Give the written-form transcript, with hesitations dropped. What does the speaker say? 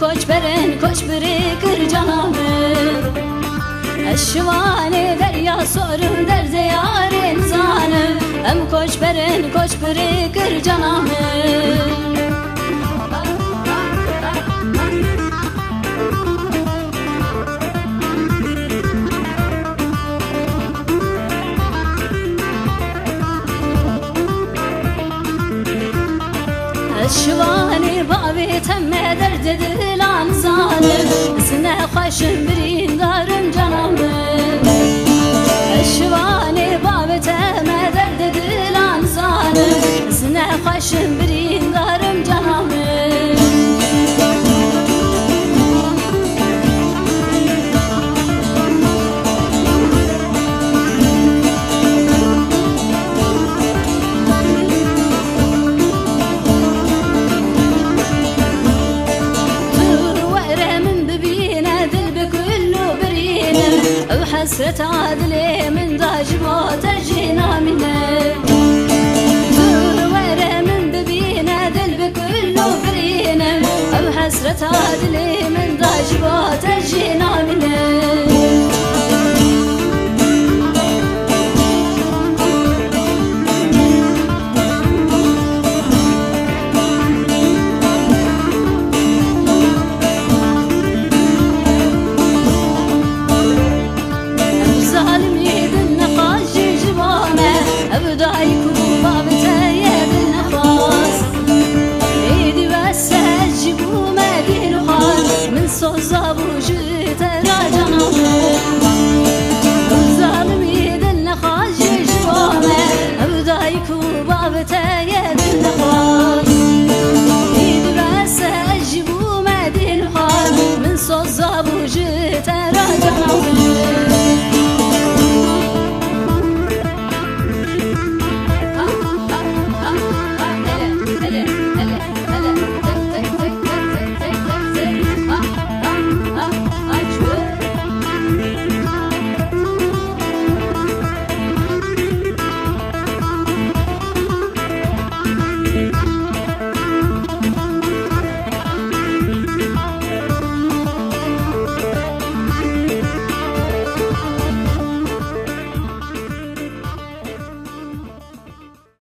koç biri kır canımı Eşvani derya sorun derze yarın zanım Hem koç biri kır canımı Eşvani bavi temme derde dilan zalim Sine xoşum birin darım canımı Eşvani bavi temme derde dilan zalim Sine xoşum birin darım canımı حسرة عدلي من ضجبات الجنا منه ورا من ببينا دل بكله برينا أو حسرة عدلي من ضجبات الجنا منه